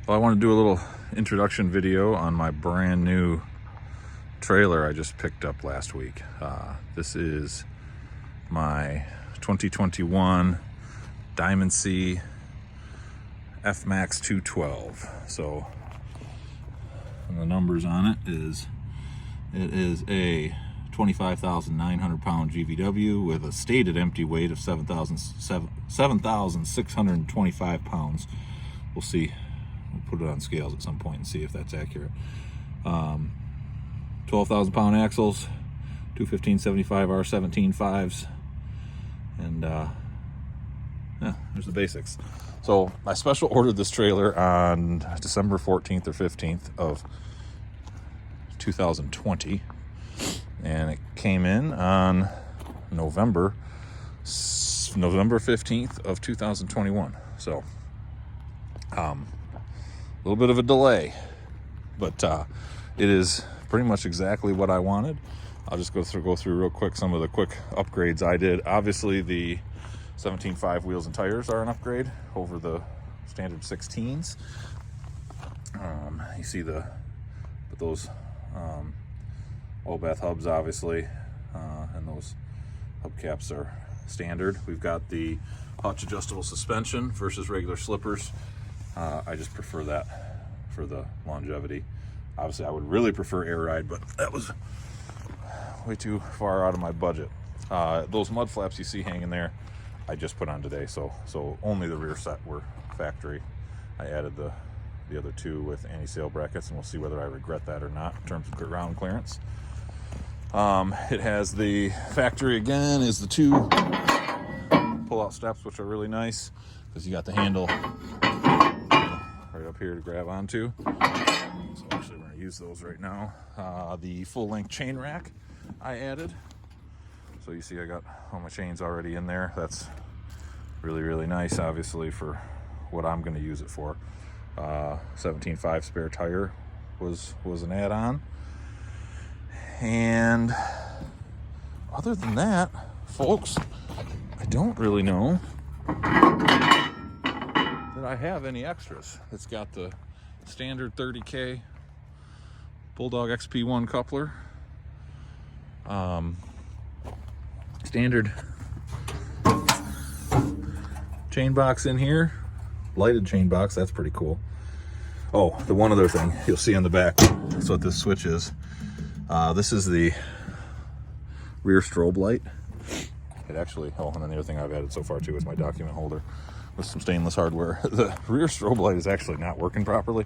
Well, I want to do a little introduction video on my brand new trailer I just picked up last week. This is my 2021 Diamond C FMAX212. So the numbers on it is a 25,900 pound GVW with a stated empty weight of 7,625 pounds. We'll see. We'll put it on scales at some point and see if that's accurate. 12,000 pound axles, 215/75 R17.5s, and yeah, there's the basics. So I special ordered this trailer on December 14th or 15th of 2020, and it came in on November 15th of 2021. So a little bit of a delay, but it is pretty much exactly what I wanted. I'll just go through real quick some of the quick upgrades I did. Obviously the 17.5 wheels and tires are an upgrade over the standard 16s. You see those oil bath hubs, obviously, and those hubcaps are standard. We've got the hutch adjustable suspension versus regular slippers. I just prefer that for the longevity. Obviously I would really prefer air ride, but that was way too far out of my budget. Those mud flaps you see hanging there, I just put on today, so only the rear set were factory. I added the other two with anti-sail brackets, and we'll see whether I regret that or not in terms of ground clearance. It has the factory again is the two pull-out steps, which are really nice because you got the handle right up here to grab onto. So actually we're going to use those right now. The full-length chain rack I added. So you see I got all my chains already in there. That's really nice, obviously, for what I'm going to use it for. 17.5 spare tire was an add-on. And other than that, folks, I don't really know that I have any extras. It's got the standard 30K Bulldog XP1 coupler, standard chain box in here, lighted chain box. That's pretty cool. Oh, the one other thing you'll see on the back, that's what this switch is. This is the rear strobe light. It actually, and then the other thing I've added so far too is my document holder with some stainless hardware. The rear strobe light is actually not working properly.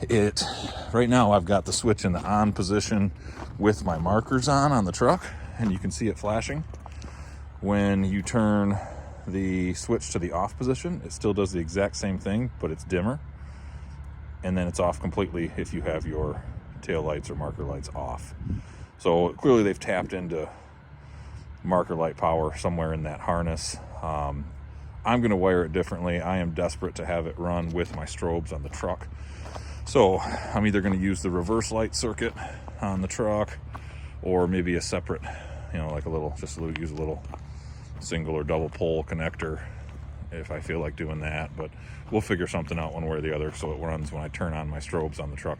Right now I've got the switch in the on position with my markers on the truck, and you can see it flashing. When you turn the switch to the off position, it still does the exact same thing, but it's dimmer. And then it's off completely if you have your tail lights or marker lights off. So clearly they've tapped into marker light power somewhere in that harness. I'm going to wire it differently. I am desperate to have it run with my strobes on the truck. So I'm either going to use the reverse light circuit on the truck, or maybe a separate, like use a little single or double pole connector if I feel like doing that. But we'll figure something out one way or the other, so it runs when I turn on my strobes on the truck,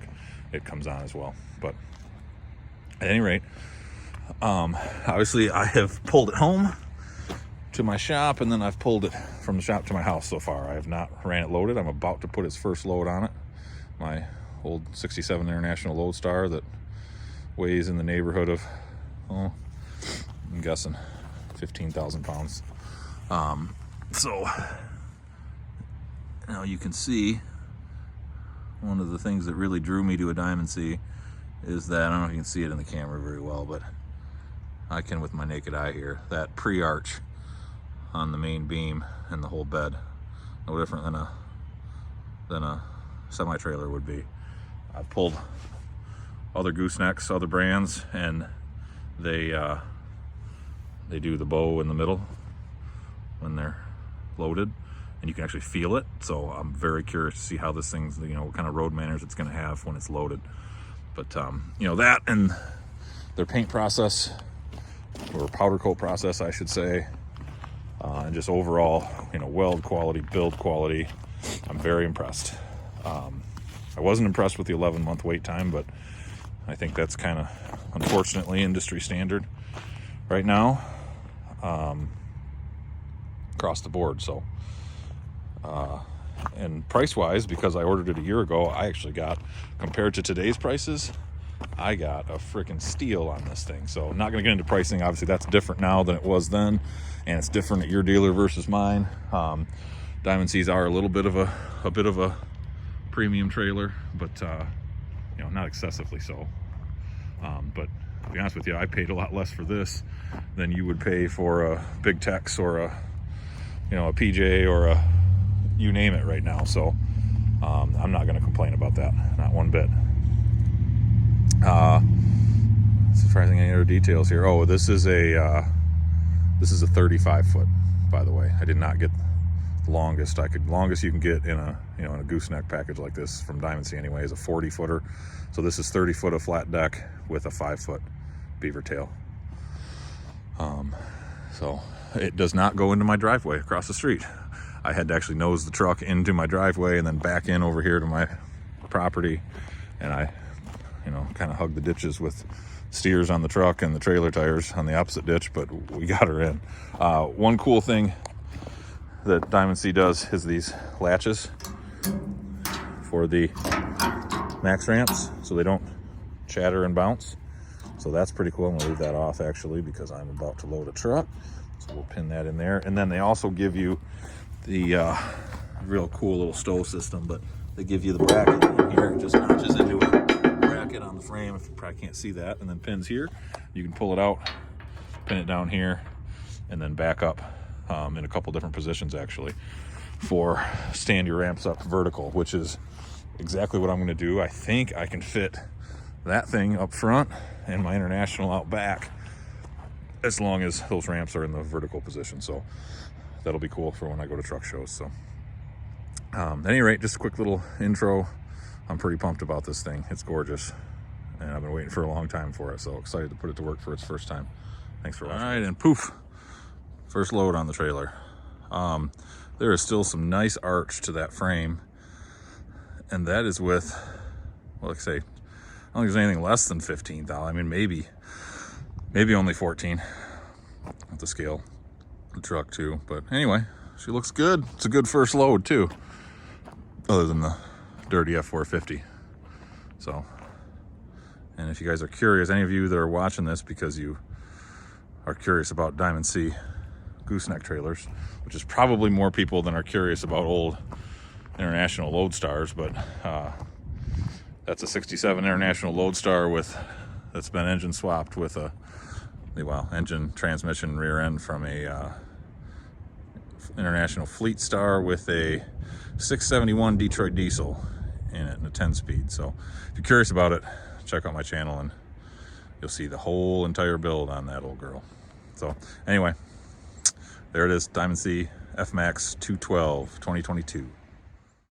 it comes on as well. But at any rate, obviously I have pulled it home to my shop, and then I've pulled it from the shop to my house so far. I have not ran it loaded. I'm about to put its first load on it. My old 67 International Lodestar that weighs in the neighborhood of, I'm guessing 15,000 pounds. So now you can see one of the things that really drew me to a Diamond C is that, I don't know if you can see it in the camera very well, but I can with my naked eye here, that pre-arch on the main beam and the whole bed, no different than a semi-trailer would be. I've pulled other goosenecks, other brands, and they do the bow in the middle when they're loaded, and you can actually feel it. So I'm very curious to see how this thing's, what kind of road manners it's going to have when it's loaded. But that and their paint process, or powder coat process I should say, and just overall weld quality, build quality, I'm very impressed. I wasn't impressed with the 11-month wait time, but I think that's kind of, unfortunately, industry standard right now, across the board. So, and price-wise, because I ordered it a year ago, I actually got, compared to today's prices, I got a freaking steal on this thing. So I'm not going to get into pricing. Obviously, that's different now than it was then, and it's different at your dealer versus mine. Diamond C's are a little bit of a premium trailer, but you know, not excessively so. But to be honest with you, I paid a lot less for this than you would pay for a Big Tex or a, you know, a PJ or a, you name it right now. So I'm not going to complain about that, not one bit. Surprising any other details here. Oh, this is a 35 foot, by the way. I did not get the longest longest you can get in a, you know, in a gooseneck package like this from Diamond C anyway is a 40 footer. So this is 30 foot of flat deck with a 5 foot beaver tail. So it does not go into my driveway across the street. I had to actually nose the truck into my driveway and then back in over here to my property, and I, you know, kind of hugged the ditches with steers on the truck and the trailer tires on the opposite ditch, but we got her in. One cool thing that Diamond C does is these latches for the max ramps, so they don't chatter and bounce. So that's pretty cool. I'm gonna leave that off actually because I'm about to load a truck. So we'll pin that in there. And then they also give you the real cool little stow system, but they give you the bracket in here. It just notches into a bracket on the frame, if you probably can't see that, and then pins here. You can pull it out, pin it down here, and then back up in a couple different positions actually for stand your ramps up vertical, which is exactly what I'm going to do. I think I can fit that thing up front and my International out back as long as those ramps are in the vertical position. So that'll be cool for when I go to truck shows. So at any rate, just a quick little intro. I'm pretty pumped about this thing. It's gorgeous, and I've been waiting for a long time for it, so excited to put it to work for its first time. Thanks for watching. All right, and poof, first load on the trailer. There is still some nice arch to that frame, and that is with, well, like I say, I don't think there's anything less than 15 thou. I mean, maybe only 14 at the scale. The truck too, but anyway, she looks good. It's a good first load too, other than the dirty F450. So, and if you guys are curious, any of you that are watching this because you are curious about Diamond C gooseneck trailers, which is probably more people than are curious about old International Lodestars, but that's a 67 International Lodestar that's been engine swapped with a, well, engine, transmission, rear end from a International Fleet Star with a 671 Detroit diesel in it and a 10-speed. So if you're curious about it, check out my channel and you'll see the whole entire build on that old girl. So anyway, there it is, Diamond C FMAX212 2022.